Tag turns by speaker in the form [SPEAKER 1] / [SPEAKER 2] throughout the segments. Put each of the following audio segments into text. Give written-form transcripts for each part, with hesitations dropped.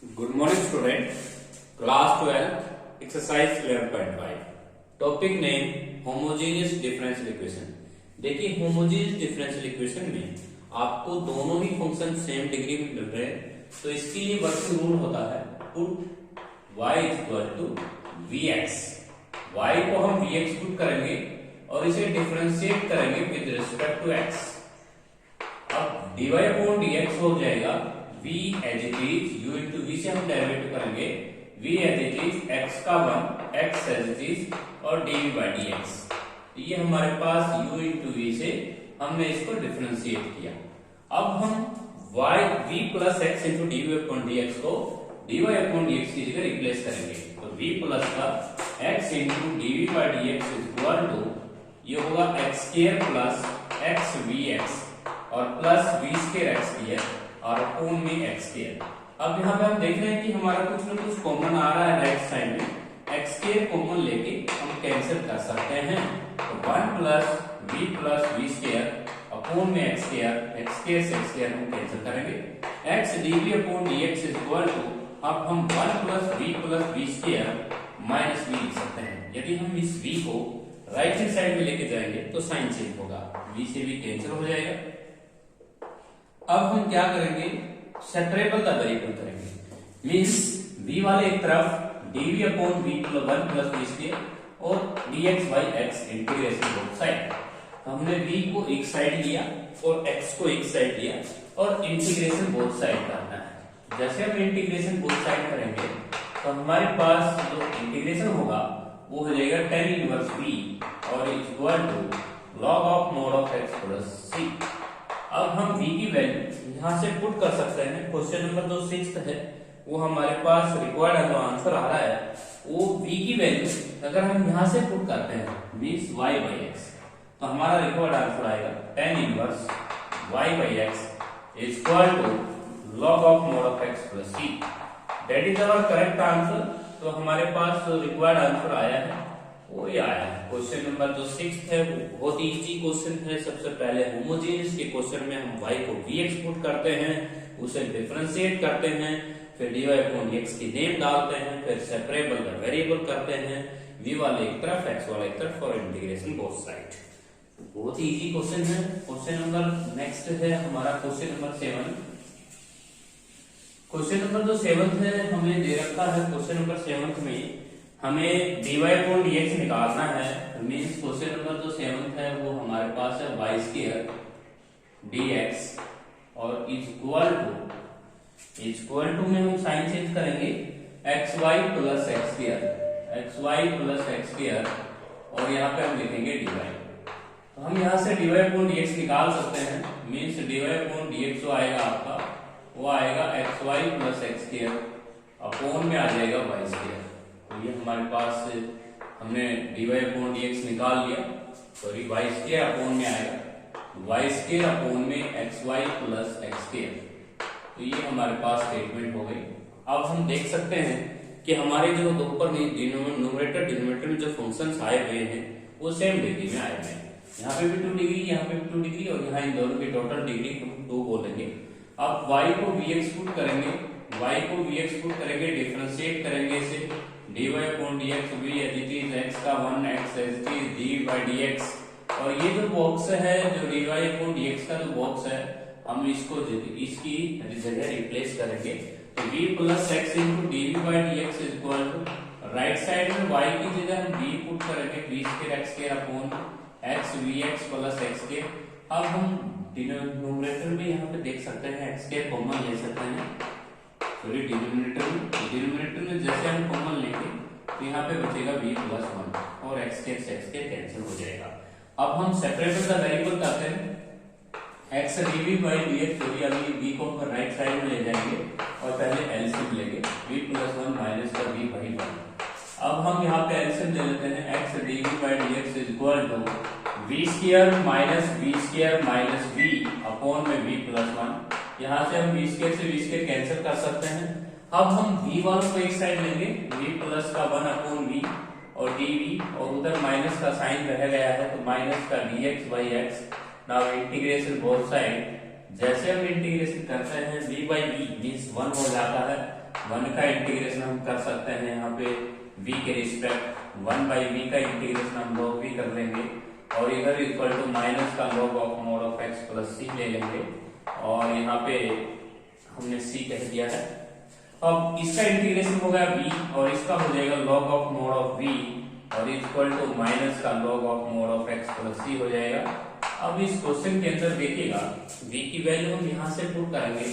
[SPEAKER 1] Good morning student. Class 12 exercise 11.5 topic name homogeneous differential equation. देखिए homogeneous differential equation में आपको दोनों ही function same degree में मिल रहे हैं, तो इसके लिए वर्किंग रूल होता है put y equal to vx। y को हम vx पुट करेंगे और इसे डिफरेंशिएट करेंगे विद रिस्पेक्ट टू x। अब dy अपॉन dx हो जाएगा v as it is u into v से हम डेरिवेटिव करेंगे v as it is x का 1 x एज इट इज और dv बाई dx। ये हमारे पास u इंटू v से हमने इसको डिफरेंशिएट किया। अब हम y v plus x into dv upon dx को dy अपॉन dx की जगह रिप्लेस करेंगे, तो v प्लस का x into dv by dx is equal to ये होगा x square plus x vx और plus v square x square और अपोन में x स्क्वायर। अब यहाँ पे हम देख रहे हैं कि हमारा कुछ ना कुछ कॉमन आ रहा है राइट साइड में, x स्क्वायर कॉमन लेके हम कैंसिल कर सकते हैं, तो 1 प्लस v स्क्वायर अपोन में x स्क्वायर से x स्क्वायर हम कैंसिल करेंगे। x dv upon dx is equal to अब हम 1 plus v square minus v लिख सकते हैं। यदि हम इस v को राइट हैंड साइड में लेके जाएंगे तो साइन चेंज होगा, v से v कैंसिल हो जाएगा। अब हम क्या करेंगे, सेपरेबल द वेरिएबल करेंगे, मींस v वाले एक तरफ dv upon v plus 1 plus v square और dx by x integration both side. हमने v को एक साइड लिया और x को एक साइड लिया और इंटीग्रेशन बोथ साइड करना है। जैसे हम इंटीग्रेशन बोथ साइड करेंगे तो हमारे पास जो इंटीग्रेशन होगा वो हो जाएगा tan इनवर्स v और equal to log of mod of x plus c। अब हम v की वैल्यू यहां से पुट कर सकते हैं। क्वेश्चन नंबर जो 6 है वो हमारे पास रिक्वायर्ड जो आंसर आ रहा है वो v की वैल्यू अगर हम यहां से पुट करते हैं मींस y बाई x, तो हमारा रिक्वायर्ड आंसर आएगा tan inverse y by x is equal to log of mod of x plus c। That is our correct answer. तो हमारे पास जो रिक्वायर्ड आंसर आया है वो ही आया है। क्वेश्चन नंबर जो 6 है वो बहुत ही इजी क्वेश्चन है। सबसे पहले होमोजेनियस के क्वेश्चन में हम y को vx पुट करते हैं, उसे डिफरेंशिएट करते हैं, फिर dy अपॉन dx की नेम डालते हैं, फिर सेपरेबल द वेरिएबल करते हैं, v वाले एक तरफ x वाले एक तरफ और इंटीग्रेशन बोथ साइड। बहुत ही इजी क्वेश्चन है। क्वेश्चन नंबर नेक्स्ट है हमारा क्वेश्चन नंबर 7। क्वेश्चन नंबर जो 7 है हमें दे रखा है, क्वेश्चन नंबर 7 में हमें dy अपॉन dx निकालना है। मींस क्वेश्चन नंबर जो 7 है वो हमारे पास है y स्क्वायर dx और इक्वल टू में हम साइन चेंज करेंगे xy प्लस x स्क्वायर और यहाँ पे हम लिखेंगे dy। तो हम यहाँ से dy अपॉन dx निकाल सकते हैं। मींस dy अपॉन dx जो आएगा आपका वो आएगा xy plus x square upon में आ जाएगा y स्क्वायर। तो ये हमारे पास हमने dy अपॉन dx निकाल लिया, सॉरी y स्क्वायर अपोन में आएगा y स्क्वायर अपोन में xy प्लस x स्क्वायर। तो ये हमारे पास स्टेटमेंट हो गई। अब हम देख सकते हैं कि हमारे जो ऊपर न्यूमरेटर डिनोमिनेटर में जो फंक्शंस आए हुए हैं वो सेम डिग्री में आए हुए हैं। यहाँ पे भी 2 डिग्री, यहाँ पे भी 2 डिग्री और यहाँ इन दोनों की टोटल डिग्री हम 2 बोलेंगे। अब y को vx पुट करेंगे, डिफरेंशिएट करेंगे इसे dy upon dx v as it is x का 1 x as it is dv by dx। और ये जो बॉक्स है जो dy अपॉन dx का जो बॉक्स है हम इसको इसकी जगह रिप्लेस करेंगे, तो v plus x into dv by dx is equal to right side में y की जगह हम v पुट करेंगे v square x square upon x vx plus x square. अब हम डिनोमिनेटर में यहाँ पे देख सकते हैं x स्क्वायर कॉमन ले सकते हैं, सॉरी डिनोमिनेटर में जैसे हम कॉमन लेंगे तो यहाँ पे बचेगा v प्लस 1 और x स्क्वायर से x स्क्वायर कैंसिल हो जाएगा। अब हम सेपरेबल द वेरिएबल करते हैं x dv बाई dx, जो अभी v को हम राइट साइड में ले जाएंगे और पहले एलसीएम लेंगे v प्लस 1 माइनस का v बाई 1। अब हम यहाँ पे एलसीएम ले लेते हैं x dv by dx is equal to v square minus v upon में v प्लस 1। यहाँ से हम v स्क्वायर से v स्क्वायर कैंसिल कर सकते हैं। अब हम v वालों को एक साइड लेंगे, v प्लस का 1 अपॉन v और dv और उधर माइनस का साइन रह गया है तो माइनस का dx by x। Now integration both side, जैसे हम इंटीग्रेशन करते हैं v बाई v मींस 1 हो जाता है 1 का इंटीग्रेशन हम कर सकते हैं यहाँ पे v के रिस्पेक्ट 1/v का इंटीग्रेशन हम log v कर लेंगे और इधर इक्वल टू माइनस का log of mod of x plus c ले लेंगे और यहाँ पे हमने c कह दिया है। अब इसका इंटीग्रेशन होगा v और इसका हो जाएगा log of mod of v और इक्वल टू माइनस का log of mod of x plus c हो जाएगा। अब इस क्वेश्चन के अंदर देखिएगा v की वैल्यू हम यहाँ से पुट करेंगे,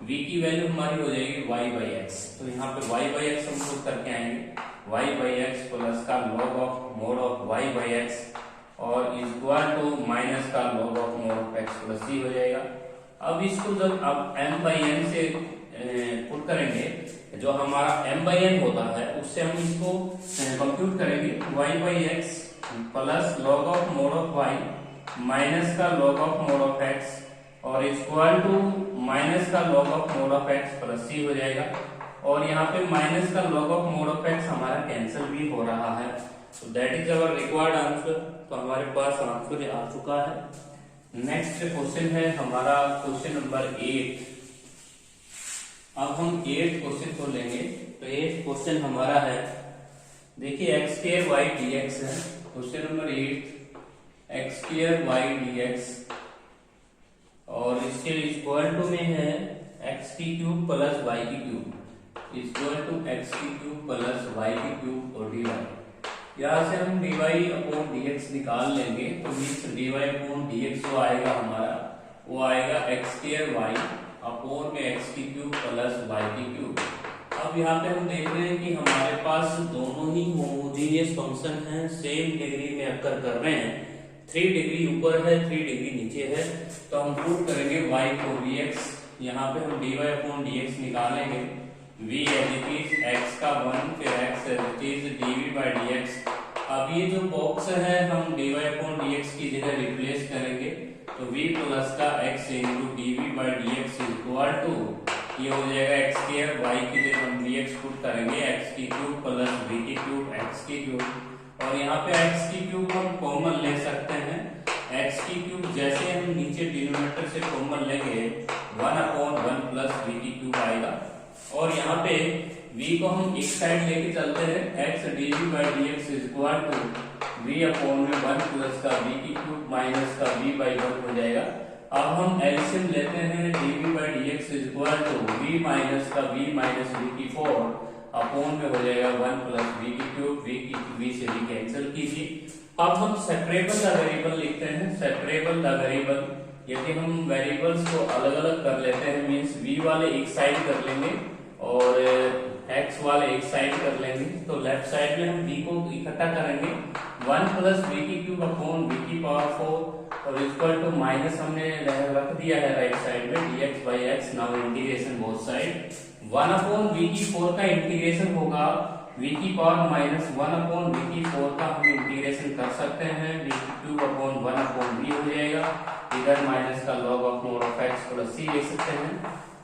[SPEAKER 1] v की वैल्यू हमारी हो जाएगी y/x, तो यहाँ पे y/x हम पुट करके आएंगे y/x प्लस का log of mod of y/x और इक्वल टू माइनस का log of mod of x plus c हो जाएगा। अब इसको जब आप m/n से पुट करेंगे, जो हमारा m/n होता है उससे हम इसको कंप्यूट करेंगे y/x plus log of mod of y minus का log of mod of x और इक्वल टू माइनस का log of mod of x plus c हो जाएगा। और यहाँ पे माइनस का log of mod of x हमारा कैंसिल भी हो रहा है, तो that is our required answer. तो हमारे पास आंसर आ चुका है। नेक्स्ट क्वेश्चन है हमारा क्वेश्चन नंबर 8। अब हम 8 क्वेश्चन को लेंगे। तो 8 क्वेश्चन हमारा है, देखिए x² y dx है। Question number 8 x² y dx और इसके इक्वल टू में है x³ plus y³ equal to x³ plus y³ और dy। यहाँ से हम dy अपॉन dx निकाल लेंगे, तो मीन्स dy अपॉन dx जो आएगा हमारा वो आएगा x² y अपॉन में x³ प्लस y³। अब यहाँ पे हम देख रहे हैं कि हमारे पास दोनों ही होमोजेनियस फंक्शन हैं, सेम डिग्री में अकर कर रहे हैं। 3 डिग्री ऊपर है, 3 डिग्री नीचे है, तो हम प्रूव करेंगे y को vx। यहाँ पे हम dy अपॉन dx निकालेंगे, v as it is x का 1 फिर x as it is dv/dx। अब ये जो बॉक्स है हम dy अपॉन dx की जगह रिप्लेस करेंगे, तो v प्लस का x into dv/dx equal to ये हो जाएगा x² y की जगह हम vx पुट करेंगे x³ प्लस v³ x³ और यहाँ पे x³ हम कॉमन ले सकते हैं। x³ जैसे हम नीचे डिनोमिनेटर से कॉमन लेंगे 1/1 प्लस v³ आएगा और यहाँ पे v को हम एक साइड लेके चलते हैं, x dv/dx equal to v/1 plus का v³ माइनस का v/1 हो जाएगा। अब हम एलसीएम लेते हैं, dv/dx equal to v minus का v माइनस v/4 अपॉन में हो जाएगा 1 प्लस v³ v से v कैंसिल कीजिए। अब हम सेपरेबल द वेरिएबल लिखते हैं। सेपरेबल द वेरिएबल, यदि हम वेरिएबल्स को अलग अलग कर लेते हैं, मींस v वाले एक साइड कर लेंगे और x वाले एक साइड कर लेंगे, तो लेफ्ट साइड में हम v को इकट्ठा करेंगे 1 प्लस v³ अपॉन v⁴ और इक्वल टू माइनस हमने रख दिया है राइट साइड में dx/x। Now integration both side 1 upon v⁴ का इंटीग्रेशन होगा v⁻⁻1 अपॉन v⁴ का हम इंटीग्रेशन कर सकते हैं, v³ अपॉन 1 अपॉन v हो जाएगा, इधर माइनस का log of mod of x plus c ले सकते हैं।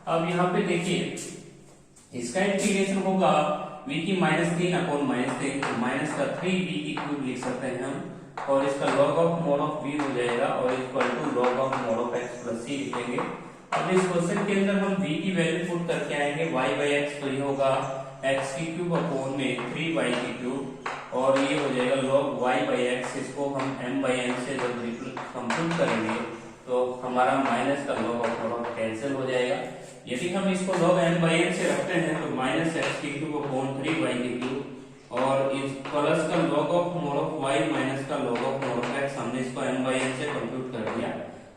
[SPEAKER 1] अब यहाँ पे देखिए इसका इंटीग्रेशन होगा v⁻³ अपॉन -3, तो माइनस का 3v³ लिख सकते हैं हम और इसका log of mod of v हो जाएगा और equal to log of mod of x plus c लिखेंगे। अब इस क्वेश्चन के अंदर हम v की वैल्यू पुट करके आएंगे y/x, तो ये होगा x³ अपॉन में 3y³ और ये हो जाएगा log y/x। इसको हम m/n से जब कंप्यूट करेंगे तो हमारा माइनस का log of mod of cancel हो जाएगा। यदि हम इसको log m/n से रखते हैं तो माइनस x³ अपॉन 3y³ और इस प्लस का log of mod of y minus का log of mod of x, हमने इसको m/n से कंप्यूट कर दिया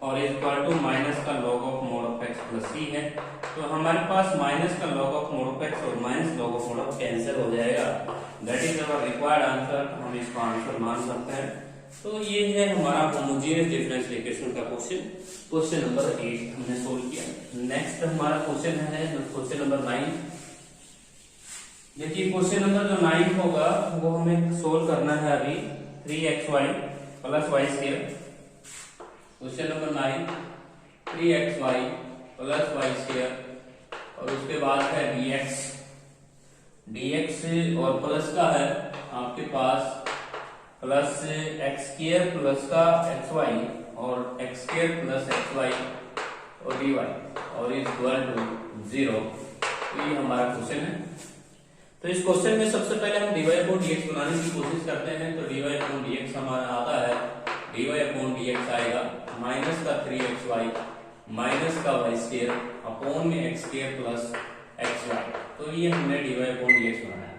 [SPEAKER 1] और इक्वल टू माइनस का log of mod of x plus c है। तो हमारे पास माइनस का log of mod of x और minus log of mod of cancel हो जाएगा। That is our required answer, हम इसको आंसर मान सकते हैं। तो ये है हमारा होमोजेनियस डिफरेंशियल इक्वेशन का क्वेश्चन नंबर 8 हमने सोल्व किया। नेक्स्ट हमारा क्वेश्चन है क्वेश्चन नंबर 9। देखिए क्वेश्चन नंबर जो 9 होगा वो हमें सोल्व करना है अभी 3xy plus y²। Question number 9 3xy plus y² और उसके बाद है dx और प्लस का है आपके पास प्लस x² प्लस का xy और x² प्लस xy और dy और इक्वल टू 0। तो ये हमारा क्वेश्चन है। तो इस क्वेश्चन में सबसे पहले हम dy अपॉन dx बनाने की कोशिश करते हैं। तो dy अपॉन dx हमारा आता है, dy अपॉन dx आएगा माइनस का 3xy माइनस का y स्क्वायर अपॉन में x स्क्वायर प्लस xy। तो ये हमने dy अपॉन dx बनाया।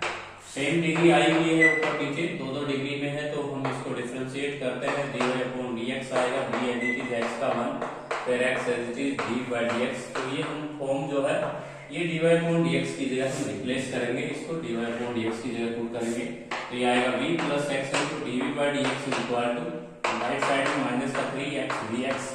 [SPEAKER 1] सेम डिग्री आई हुई है ऊपर नीचे, दो डिग्री में है, तो हम इसको डिफरेंशिएट करते हैं। dy अपॉन dx आएगा d as it is x का 1 फिर x as it is d by dx। तो ये हम फॉर्म जो है ये dy अपॉन dx की जगह हम रिप्लेस करेंगे, इसको dy अपॉन dx की जगह पुट करेंगे। तो ये आएगा v plus x into dv by dx is equal to right side में माइनस का 3x dx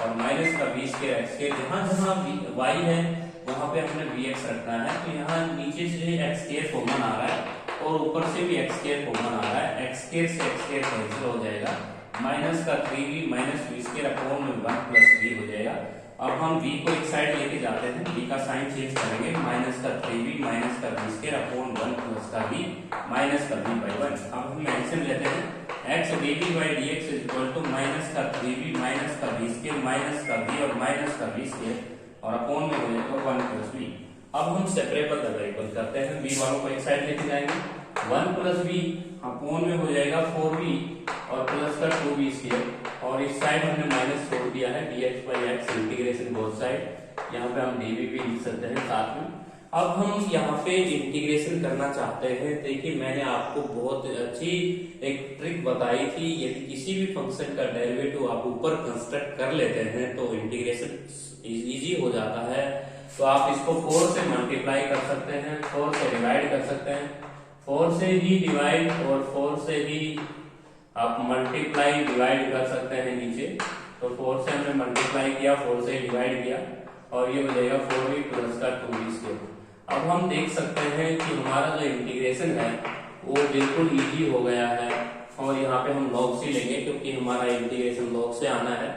[SPEAKER 1] और माइनस का v स्क्वायर x स्क्वायर। जहां जहां y है वहां पे हमने vx रखना है। तो यहाँ नीचे से x स्क्वायर कॉमन आ रहा है और ऊपर से भी x स्क्वायर कॉमन आ रहा है। x स्क्वायर से x स्क्वायर कैंसिल हो जाएगा, माइनस का 3v minus v square upon में 1 प्लस v हो जाएगा। अब हम v को एक साइड लेके जाते हैं, v का साइन चेंज करेंगे, माइनस का 3v माइनस का v स्क्वायर अपॉन 1 प्लस का v माइनस का v बाय 1। अब हम एलसीएम लेते हैं, x dv by dx is equal to minus का 3v माइनस का v स्क्वायर माइनस का v और माइनस का v स्क्वायर और अपॉन में हो जाएगा 1 प्लस v। अब हम सेपरेबल वेरिएबल करते हैं, v वालों को एक साइड लेके जाएंगे, 1 प्लस v अपॉन में हो जाएगा 4v और प्लस का 2v स्क्वायर और इस साइड हमने माइनस छोड़ दिया है, dx by x integration both side. यहाँ पे हम dv भी लिख सकते हैं साथ में। अब हम यहाँ पे इंटीग्रेशन करना चाहते हैं। देखिए मैंने आपको बहुत अच्छी एक ट्रिक बताई थी, यदि किसी भी फंक्शन का डेरिवेटिव आप ऊपर कंस्ट्रक्ट कर लेते हैं तो इंटीग्रेशन इजी हो जाता है। तो आप इसको 4 से मल्टीप्लाई कर सकते हैं, 4 से डिवाइड कर सकते हैं, 4 से ही डिवाइड और 4 से ही आप मल्टीप्लाई डिवाइड कर सकते हैं नीचे। तो 4 से हमने मल्टीप्लाई किया, 4 से डिवाइड किया और ये हो जाएगा 4v प्लस का 2v स्क्वायर। अब हम देख सकते हैं कि हमारा जो इंटीग्रेशन है वो बिल्कुल इजी हो गया है और यहाँ पे हम लॉग से लेंगे क्योंकि हमारा इंटीग्रेशन लॉग से आना है।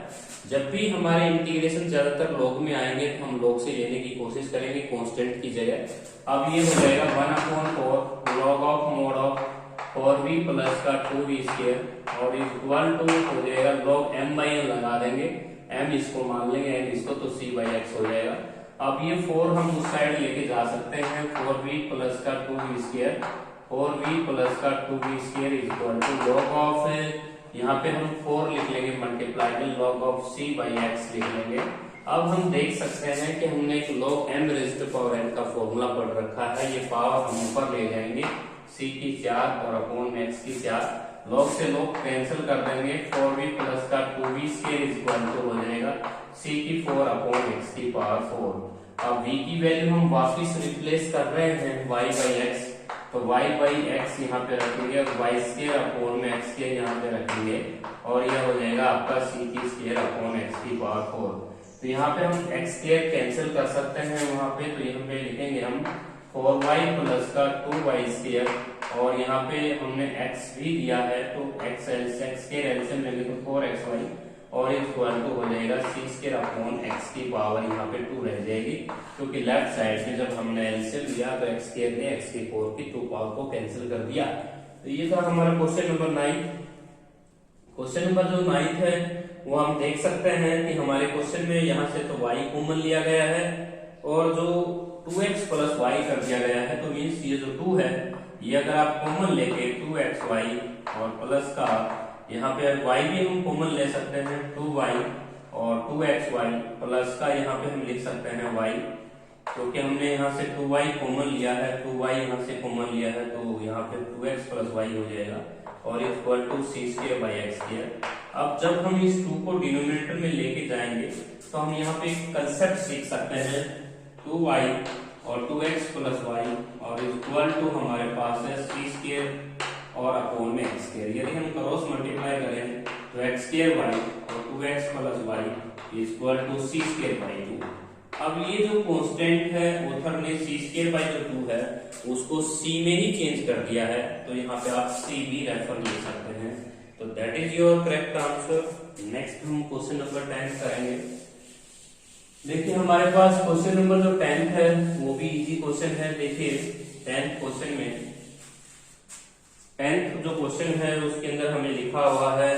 [SPEAKER 1] जब भी हमारे इंटीग्रेशन ज्यादातर लॉग में आएंगे तो हम लॉग से लेने की कोशिश करेंगे कांस्टेंट की जगह। अब ये हो जाएगा 1/4 log of mod of 4v plus का 2v स्क्वायर और इक्वल टू हो जाएगा लॉग m बाई n लगा देंगे, m इसको मान लेंगे n इसको, तो c बाई x हो जाएगा। अब ये 4 हम उस साइड लेके जा सकते हैं, 4v प्लस का 2v स्क्वायर 4v प्लस का 2v square equal to log of, यहाँ पे हम 4 लिख लेंगे मल्टीप्लाई में log of c by x लिख लेंगे। अब हम देख सकते हैं कि हमने एक log m raised to power n का फॉर्मूला पढ़ रखा है, ये पावर हम ऊपर ले जाएंगे c की 4 और अपॉन में x की 4, log से log कैंसिल कर देंगे, 4v प्लस का 2v स्क्वायर इक्वल टू हो जाएगा c की 4 अपॉन x की पावर 4। अब v की वैल्यू हम वापस रिप्लेस कर रहे हैं y बाई x, तो y बाई x यहाँ पे रखेंगे और y स्क्वायर अपॉन में x स्क्वायर यहाँ पे रखेंगे और यह हो जाएगा आपका c की स्क्वायर अपॉन x की पावर 4। तो यहाँ पे हम x स्क्वायर कैंसिल कर सकते हैं वहां पे, तो यहाँ पे लिखेंगे हम 4y प्लस का 2y स्क्वायर और यहाँ पे हमने x भी दिया है तो x स्क्वायर एलसीएम लेंगे तो 4xy और इक्वल टू हो जाएगा c स्क्वायर अपॉन x की पावर यहाँ पे 2 रह जाएगी क्योंकि लेफ्ट साइड में जब हमने एलसीएम लिया तो x स्क्वायर ने x की 4 की 2 पावर को कैंसिल कर दिया। तो ये था हमारा क्वेश्चन नंबर 9। क्वेश्चन नंबर जो 9 है वो हम देख सकते हैं कि हमारे क्वेश्चन में यहाँ से तो y कॉमन लिया गया है और जो 2x प्लस y कर दिया गया है, तो मीन्स ये जो 2 है ये अगर आप कॉमन लेके 2xy और प्लस का यहाँ पे y भी हम कॉमन ले सकते हैं 2y और 2xy प्लस का यहाँ पे हम लिख सकते हैं y, क्योंकि हमने यहाँ से 2y कॉमन लिया है, 2y यहाँ से कॉमन लिया है तो यहाँ पे 2x प्लस y हो जाएगा और equal to c square by x square. अब जब हम इस 2 को डिनोमिनेटर में लेके जाएंगे तो हम यहाँ पे एक कंसेप्ट सीख सकते हैं 2y और 2x प्लस y और इक्वल टू हमारे पास है c स्क्वायर और अपॉन में x स्क्वायर। यदि हम क्रॉस मल्टीप्लाई करें तो x स्क्वायर y और 2x plus y equal to c square by 2। अब ये जो कांस्टेंट है ऑथर ने c स्क्वायर बाई जो 2 है उसको c में ही चेंज कर दिया है, तो यहाँ पे आप c भी रेफर ले सकते हैं। तो that is your correct answer. Next हम क्वेश्चन नंबर 10 करेंगे। देखिए हमारे पास क्वेश्चन नंबर जो 10 है वो भी इजी क्वेश्चन है। देखिए 10th क्वेश्चन में 10th जो क्वेश्चन है उसके अंदर हमें लिखा हुआ है,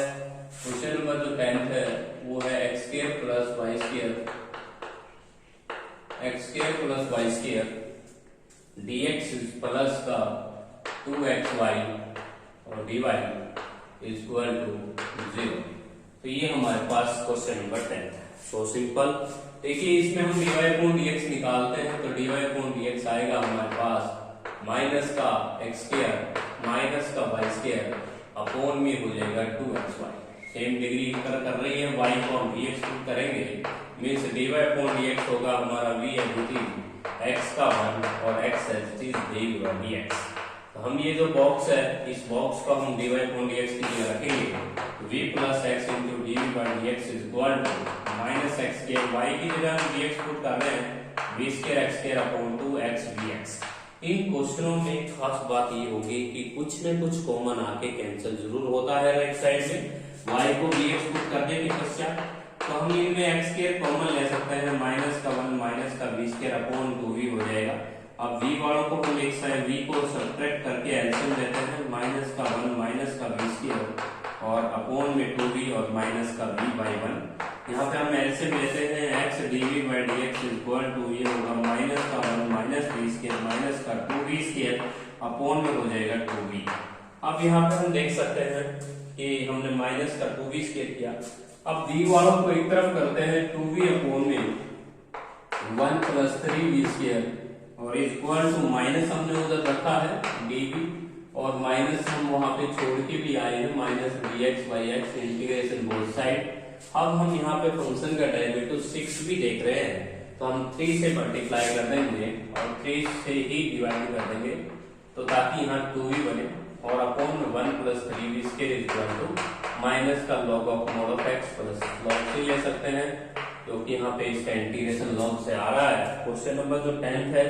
[SPEAKER 1] क्वेश्चन नंबर जो 10th है वो है x square plus y square, x square plus y square dx plus का 2xy और dy इज इक्वल टू 0। तो ये हमारे पास क्वेश्चन नंबर 10 है। So simple. देखिए इसमें हम dy अपॉन dx निकालते हैं तो dy अपॉन dx आएगा हमारे पास माइनस का x स्क्वायर माइनस का y स्क्वायर अपॉन में हो जाएगा 2xy। सेम डिग्री कर रही है, y को हम dx पुट करेंगे मीन्स dy अपॉन dx होगा हमारा v x का 1 और x है dx। तो हम ये जो बॉक्स है इस बॉक्स को हम dy अपॉन dx की जगह रखेंगे v plus x into d v by d x is equal to minus x के y की जगह हम dx पुट कर रहे हैं v square x square upon 2x dx। इन क्वेश्चनों में खास बात ये होगी कि कुछ न कुछ कॉमन आके कैंसिल जरूर होता है राइट साइड में। y को dx पुट करने के पश्चात तो हम इनमें x स्क्वायर कॉमन ले सकते हैं माइनस का 1 माइनस का v स्क्वायर अपॉन 2v हो जाएगा। अब v वालों को हम एक साइड v को सब्ट्रैक्ट करके एलसीएम लेते हैं माइनस का 1 माइनस का v स्क्वायर और अपॉन में 2v और माइनस का v बाई 1। यहाँ पे हम एलसीएम लेते हैं x dv by dx is equal to ये होगा माइनस का 1 माइनस v स्क्वायर माइनस का 2v स्क्वायर अपॉन में हो जाएगा 2v। अब यहाँ पे हम देख सकते हैं कि हमने माइनस का 2v स्क्वायर किया। अब v वालों को एक तरफ करते हैं 2v अपॉन में 1 प्लस 3v स्क्वायर और इक्वल टू माइनस हमने उधर रखा है dv और माइनस हम वहां पे छोड़ के भी आए हैं minus dx by x integration both side. अब हम यहाँ पे फंक्शन का डेरिवेटिव 6 भी देख रहे हैं तो हम 3 से मल्टीप्लाई कर देंगे और 3 से ही डिवाइड कर देंगे तो ताकि यहाँ 2v बने और अपॉन में 1 plus 3v square equal to minus का log of mod of x plus log से ले सकते हैं क्योंकि यहाँ पे इसका इंटीग्रेशन log से आ रहा है। क्वेश्चन नंबर जो 10th है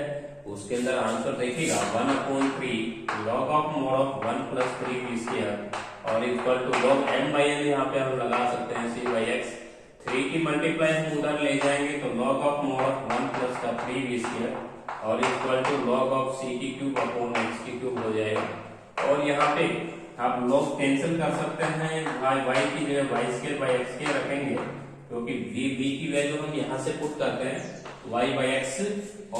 [SPEAKER 1] उसके अंदर आंसर देखिएगा 1 upon 3 log of mod of 1 plus 3v square और equal to log m by n यहाँ पे हम लगा सकते हैं c बाई x। 3 की मल्टीप्लाई हम उधर ले जाएंगे तो log of mod of 1 plus का 3v स्क्वायर और equal to log of c की क्यूब अपॉन x की क्यूब हो जाएगा। और यहाँ पे आप log कैंसिल कर सकते हैं y की जगह y square by x square रखेंगे क्योंकि v की वैल्यू हम यहाँ से पुट करते हैं y बाई एक्स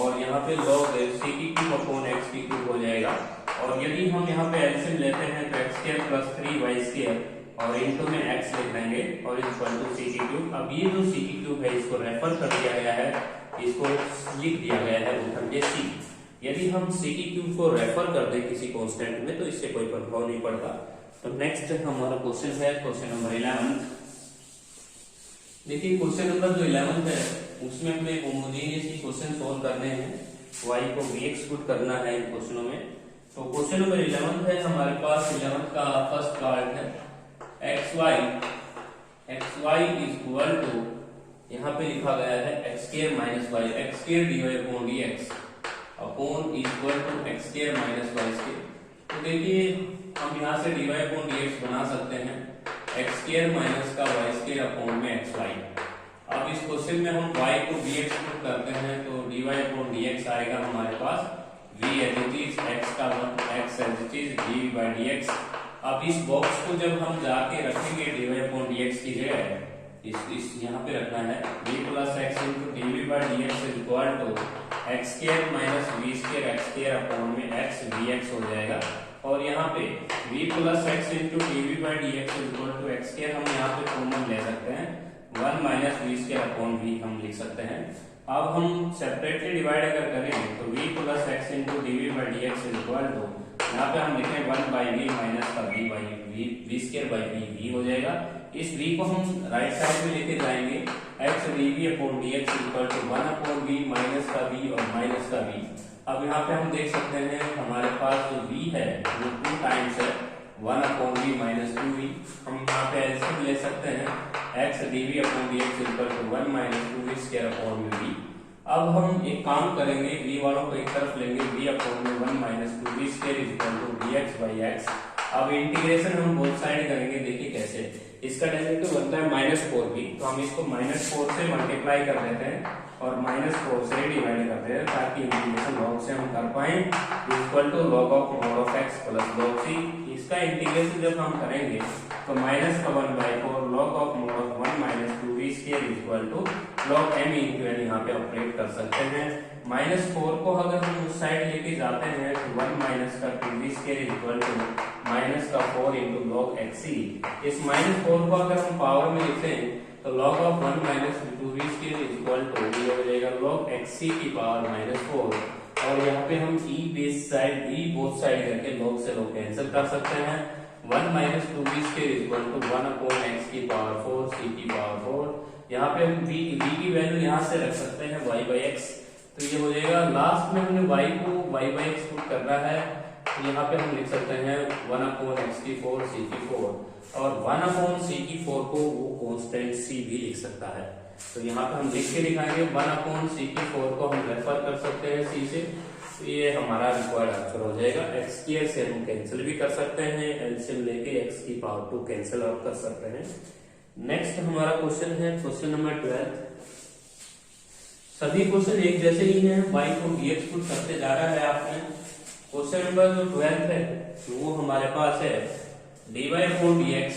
[SPEAKER 1] और यहाँ पे log c की क्यूब अपॉन x की क्यूब हो जाएगा। और यदि हम यहाँ पे एलसीएम लेते हैं तो x square plus 3y square और इनटू में x लिख देंगे और इक्वल टू c की क्यूब। अब ये जो c की क्यूब है इसको रेफर कर दिया गया है, इसको लिख दिया गया है उधर के c। यदि हम c की क्यूब को रेफर कर दें किसी कांस्टेंट में तो इससे कोई प्रभाव नहीं पड़ता। तो नेक्स्ट हमारा क्वेश्चन है क्वेश्चन नंबर 11। देखिए क्वेश्चन नंबर जो 11 है उसमें हमें होमोजेनियस ही क्वेश्चन सोल्व करने हैं, y को vx पुट करना है इन क्वेश्चनों में। तो क्वेश्चन नंबर 11 है हमारे पास। 11 का फर्स्ट पार्ट है xy इज इक्वल टू यहाँ पे लिखा गया है x square minus y x square dy upon dx upon equal to x square minus y square. तो देखिए हम यहाँ से dy अपॉन dx बना सकते हैं x स्क्वायर माइनस का y स्क्वायर अपॉन में xy। अब इस क्वेश्चन में हम y को dx पुट करते हैं तो dy अपॉन dx आएगा हमारे पास v as it is x का 1 x as it is dv by dx। अब इस बॉक्स को जब हम जाके रखेंगे dy अपॉन dx की जगह इस यहाँ पे रखना है v plus x into dv by dx is equal to x square minus v square x square upon में x dx हो जाएगा। और यहाँ पे v plus x into dv by dx is equal to x square हम यहाँ पे common ले सकते हैं 1 minus v square upon v हम लिख सकते हैं। अब हम सेपरेटली डिवाइड अगर करें तो v plus x into dv by dx is equal to यहाँ पे हम लिखें 1 बाई v माइनस का v by v square by v हो जाएगा। इस v को हम राइट साइड में लेके जाएंगे x dv upon dx is equal to 1 upon v minus का v और माइनस का v। अब यहाँ पे हम देख सकते हैं हमारे पास जो v है वो 2 टाइम्स है 1 अपॉन v माइनस 2v। हम यहाँ पे एलसीएम ले सकते हैं x dv upon dx equal to 1 minus 2v square upon में v। अब हम एक काम करेंगे v वालों को एक तरफ लेंगे v अपॉन में 1 minus 2v square equal to dx by x। अब इंटीग्रेशन हम बोथ साइड करेंगे, देखिए कैसे। इसका डेरिवेटिव बनता है -4v तो हम इसको -4 से मल्टीप्लाई कर देते हैं और -4 से डिवाइड करते हैं ताकि इंटीग्रेशन log से हम कर पाए equal to log of mod of x plus log c। इसका इंटीग्रेशन जब हम करेंगे तो -1/4 log of mod of 1 - 2v square equal to log m into n यहाँ पे ऑपरेट कर सकते हैं। -4 को अगर हम उस साइड लेके जाते हैं तो 1 माइनस का 2v square equal to -4 into log xc। इस -4 को अगर हम पावर में लिखते हैं तो log of 1 minus 2v square equal to ये हो जाएगा log xc की पावर -4। और यहाँ पे हम e base side e both side करके log से log कैंसिल कर सकते हैं। 1 minus 2v square equal to 1 upon x की पावर 4 c की पावर 4। यहाँ पे हम v की वैल्यू यहाँ से रख सकते हैं y बाई एक्स। तो ये हो जाएगा लास्ट में हमने y को y बाई एक्स पुट करना है तो यहाँ पे हम लिख सकते हैं 1 अपॉन x की 4 c की 4 और 1 अपॉन c की 4 को वो कांस्टेंट c भी लिख सकता है। तो यहाँ पे हम लिख के दिखाएंगे 1 अपॉन c की 4 को हम रेफर कर सकते हैं c से। तो ये हमारा रिक्वायर्ड आंसर हो जाएगा। x स्क्वायर से हम कैंसिल भी कर सकते हैं, एलसीएम लेके x की पावर 2 कैंसिल आउट कर सकते हैं। नेक्स्ट हमारा क्वेश्चन है क्वेश्चन नंबर 12। सभी क्वेश्चन एक जैसे ही हैं, y को dx पुट करते जा रहा है आपने। क्वेश्चन नंबर जो 12 है वो हमारे पास है dy upon dx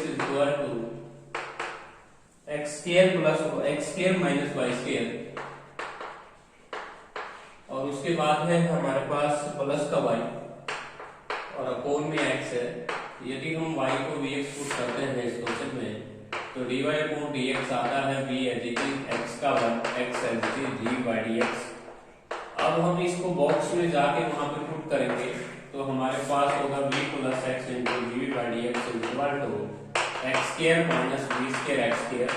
[SPEAKER 1] is equal to x square plus x square minus y square और उसके बाद है हमारे पास प्लस का y और अपॉन में x है। यदि हम y को vx पुट करते हैं इस क्वेश्चन में तो dy अपॉन dx आता है v as it is x का 1 x as it is d by dx। अब हम इसको बॉक्स में जाके वहां पे पुट करेंगे तो हमारे पास होगा v plus x into d by d x equal to x square minus v square x square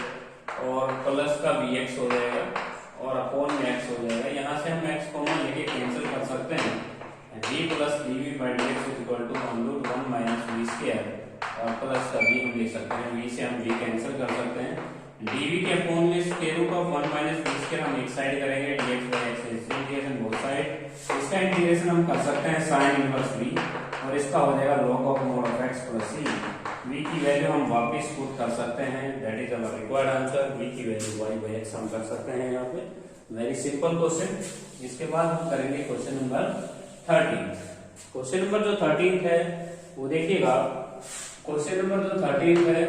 [SPEAKER 1] और प्लस का वी एक्स हो जाएगा और अपॉन में एक्स हो जाएगा। यहाँ से हम एक्स कॉमन लेके कैंसिल कर सकते हैं। v plus d v by d x equal to 1 minus v square और प्लस का v हम लिख सकते हैं। v से हम v कैंसिल कर सकते हैं। dv के अपॉन में square root of 1 minus v square हम एक साइड करेंगे dx by x integration both side. इसका इंटीग्रेशन हम कर सकते हैं sin इनवर्स v और इसका हो जाएगा log of mod of x plus c। v की वैल्यू हम वापस पुट कर सकते हैं, that is our required answer. v की वैल्यू y बाई x हम कर सकते हैं यहाँ पे। Very simple question. इसके बाद हम करेंगे क्वेश्चन नंबर 13। क्वेश्चन नंबर जो 13 है वो देखिएगा। क्वेश्चन नंबर जो 13 है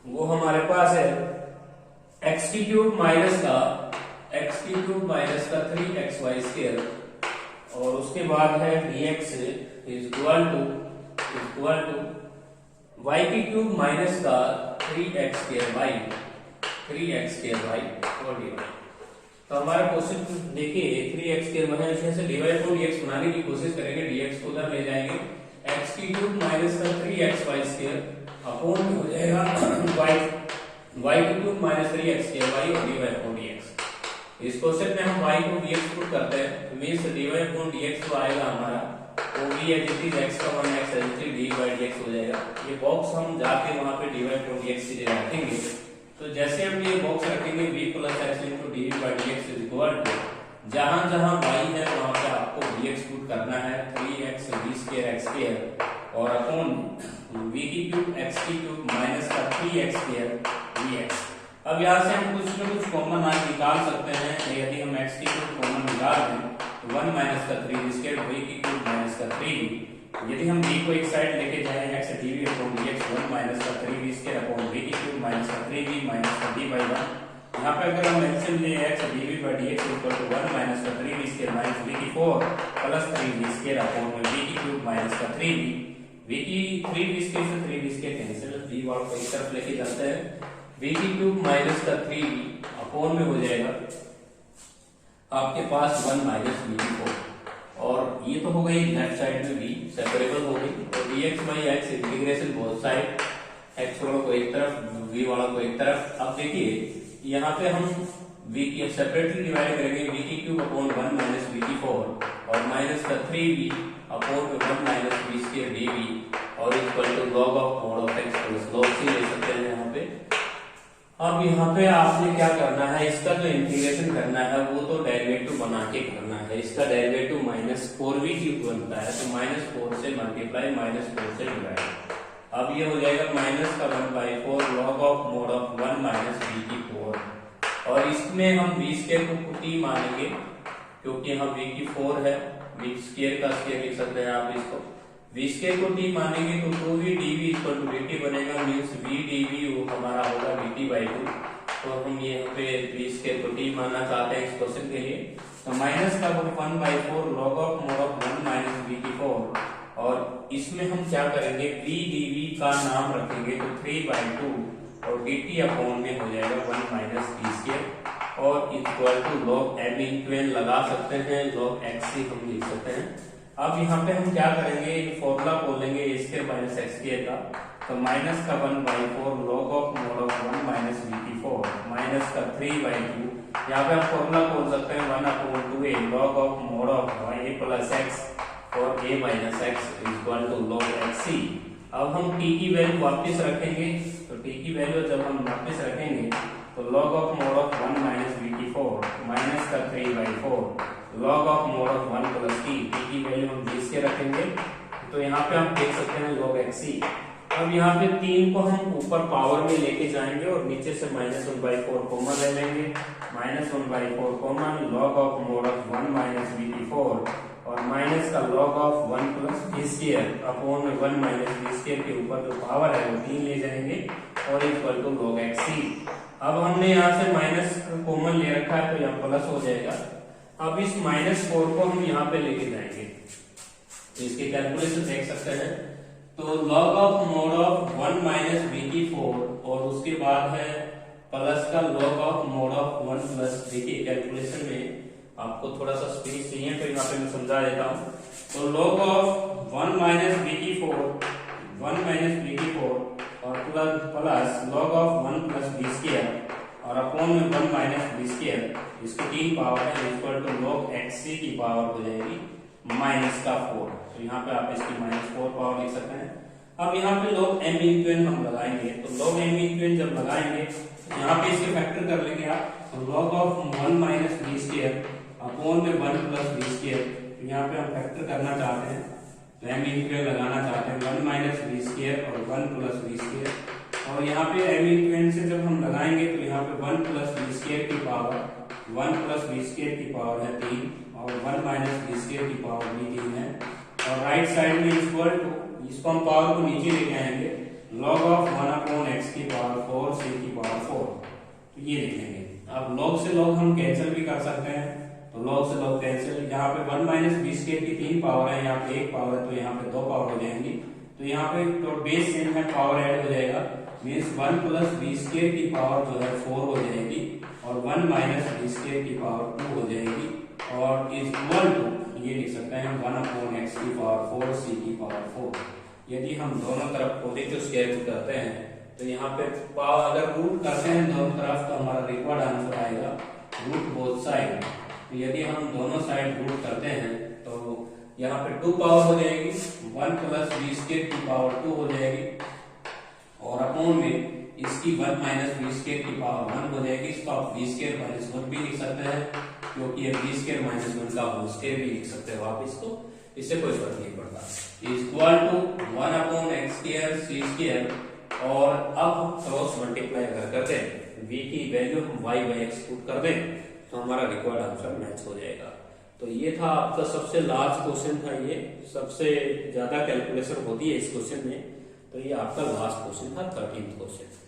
[SPEAKER 1] वो हमारे पास है x की क्यूब माइनस का 3xy स्क्वायर और उसके बाद है dx is equal to y की क्यूब माइनस का 3x स्क्वायर y और dy। तो हमारा क्वेश्चन देखिए 3x स्क्वायर बना है, इसमें से dy को dx बनाने की कोशिश करेंगे। dx को उधर ले जाएंगे, x की क्यूब माइनस का 3xy स्क्वायर अपॉन में हो जाएगा y की cube minus 3x square y और dy अपॉन dx। इस क्वेश्चन में हम y को dx पुट करते हैं तो मींस dy अपॉन dx तो आएगा हमारा वो v as it is x का 1 x as it is d by dx हो जाएगा। ये बॉक्स हम जाके वहां पे dy अपॉन dx सीधे रखेंगे। तो जैसे हम ये बॉक्स रखेंगे v plus x into d by dx is equal to जहां जहां y है वहां पे आपको dx पुट करना है 3x v square x square और अपॉन v की क्यूब x की क्यूब माइनस का 3x स्क्वायर vx। अब यहाँ से हम कुछ न कुछ कॉमन मान निकाल सकते हैं। यदि हम x की क्यूब कॉमन निकाल दें तो 1 माइनस का 3 स्क्वायर v की क्यूब माइनस का 3। यदि हम v को एक साइड लेके जाएं x dv upon dx 1 minus का 3v स्क्वायर अपॉन v की क्यूब माइनस का 3v माइनस का d बाई 1। यहाँ पे अगर हम एलसीएम ले x dv by dx equal to 1 minus का 3v स्क्वायर माइनस v की 4 प्लस 3v स्क्वायर अपॉन में v की क्यूब माइनस का 3v v की 3v स्क्वायर से 3v स्क्वायर कैंसिल, v वाला को एक तरफ लेके जाते हैं। v की क्यूब माइनस का 3v अपॉन में हो जाएगा आपके पास 1 माइनस v की 4 और ये तो हो गई लेफ्ट साइड में v सेपरेबल हो गई। तो dx by x integration both side, x वाला को एक तरफ v वाला को एक तरफ। अब देखिए यहाँ पे हम v की सेपरेटली डिवाइड करेंगे, v की क्यूब अपॉन 1 माइनस v की 4 और माइनस का 3v upon 1 minus v square dv और equal to log of mod of x plus log c ले सकते हैं यहाँ पे। अब यहाँ पे आपने क्या करना है, इसका जो इंटीग्रेशन करना है वो तो डेरिवेटिव बना के करना है। इसका डेरिवेटिव -4v क्यूब बनता है तो -4 से मल्टीप्लाई -4 से डिवाइड। अब ये हो जाएगा माइनस का 1/4 log of mod of 1 minus v की 4, और इसमें हम v स्क्वायर को t मानेंगे क्योंकि यहाँ v की 4 है, v स्क्वायर का स्क्वायर लिख सकते हैं आप इसको। v स्क्वायर को t मानेंगे तो 2v dv equal to dt बनेगा, मीन्स v dv हमारा होगा dt/2। तो हम ये यहाँ पे v स्क्वायर को t मानना चाहते हैं इस क्वेश्चन के लिए। तो माइनस का 1/4 log of mod of 1 minus v की 4, और इसमें हम क्या करेंगे, v dv का नाम रखेंगे तो 3/2 और dt अपॉन में हो जाएगा 1 माइनस v स्क्वायर और equal to log m into n लगा सकते हैं, log x हम लिख सकते हैं। अब यहाँ पे हम क्या करेंगे, फॉर्मूला खोल लेंगे a square minus x square का। तो माइनस का 1/4 log of mod of 1 minus v की 4 माइनस का 3/2, यहाँ पे आप फॉर्मूला खोल सकते हैं 1/2a log of mod of a plus x और a minus x equal to log xc। अब हम t की वैल्यू वापस रखेंगे, तो t की वैल्यू जब हम वापस रखेंगे तो log of mod of 1 minus v की 4 माइनस का 3/4 log of mod of 1 plus t की वैल्यू हम 20 के रखेंगे, तो यहाँ पे हम देख सकते हैं log xc। अब यहाँ पे 3 को हम ऊपर पावर में लेके जाएंगे और नीचे से -1/4 कॉमन ले लेंगे, -1/4 common log of mod of 1 minus v की 4 और माइनस का log of 1 plus v square upon 1 minus v square के ऊपर जो पावर है वो 3 ले जाएंगे और इक्वल टू log xc। अब हमने यहाँ से माइनस कॉमन ले रखा है तो यहाँ प्लस हो जाएगा। अब इस -4 को हम यहाँ पे लेके जाएंगे, तो इसके कैलकुलेशन देख सकते हैं। तो log of mod of 1 minus v की 4 और उसके बाद है प्लस का log of mod of 1 plus v की कैलकुलेशन में आपको थोड़ा सा स्पेस चाहिए तो यहाँ पे मैं समझा देता हूँ। तो log ऑफ 1 माइनस v की 4 और plus log of 1 plus v square और अपॉन में 1 माइनस v स्क्वायर, इसकी 3 पावर है इक्वल टू log xc की पावर हो जाएगी माइनस का 4। तो यहाँ पे आप इसकी -4 पावर लिख सकते हैं। अब यहाँ पे log m इंटू n हम लगाएंगे, तो log m इंटू n जब लगाएंगे यहाँ पे इसके फैक्टर कर लेंगे आप, तो log of 1 minus v square upon में 1 प्लस v स्क्वायर, तो यहाँ पे हम फैक्टर करना चाहते हैं तो m इंटू n लगाना चाहते हैं 1 माइनस v स्क्वायर और 1 प्लस v स्क्वायर, और यहाँ पे m इंटू n से जब हम लगाएंगे तो यहाँ पे 1 प्लस v स्क्वायर की पावर 1 प्लस v स्क्वायर की पावर है 3 और 1 माइनस v स्क्वायर की पावर भी 3 है, और राइट साइड में इक्वल टू इसको हम पावर को नीचे लेके आएंगे log ऑफ 1 अपॉन x की पावर 4 c की पावर 4, तो ये लिखेंगे। अब log से log हम कैंसिल भी कर सकते हैं, तो log से log कैंसिल, यहाँ पे 1 माइनस v स्क्वायर की 3 पावर है, यहाँ पे 1 पावर है तो यहाँ पे 2 पावर हो जाएंगी, तो यहाँ पे तो बेस सेम है, पावर ऐड हो जाएगा, मीन्स 1 प्लस v स्क्वायर की पावर जो है 4 हो जाएगी और 1 माइनस v स्क्वायर की पावर 2 हो जाएगी, और इक्वल टू ये लिख सकते हैं 1 अपॉन x की पावर 4 c की पावर 4। यदि हम दोनों तरफ पॉजिटिव स्क्वायर रूट करते हैं तो यहाँ पे पावर अगर रूट करते हैं दोनों तरफ तो हमारा रिक्वायर्ड आंसर आएगा रूट बोथ साइड। तो यदि हम दोनों साइड रूट करते हैं तो यहाँ पे 2 पावर हो जाएगी, 1 प्लस v स्क्वायर की पावर 2 हो जाएगी और अपॉन में इसकी 1 माइनस v स्क्वायर की पावर 1 हो जाएगी। इसको आप v स्क्वायर माइनस 1 भी लिख सकते हैं क्योंकि ये v स्क्वायर माइनस 1 का होल स्क्वायर भी लिख सकते हो आप इसको, इससे कोई फर्क नहीं पड़ता। Equal to 1 upon x square c square, और अब क्रॉस मल्टीप्लाई अगर करते हैं v की वैल्यू हम y बाई x पुट कर दें तो हमारा रिक्वायर्ड आंसर मैच हो जाएगा। तो ये था आपका सबसे लास्ट क्वेश्चन था, ये सबसे ज्यादा कैलकुलेशन होती है इस क्वेश्चन में, तो ये आपका लास्ट क्वेश्चन था 13th क्वेश्चन।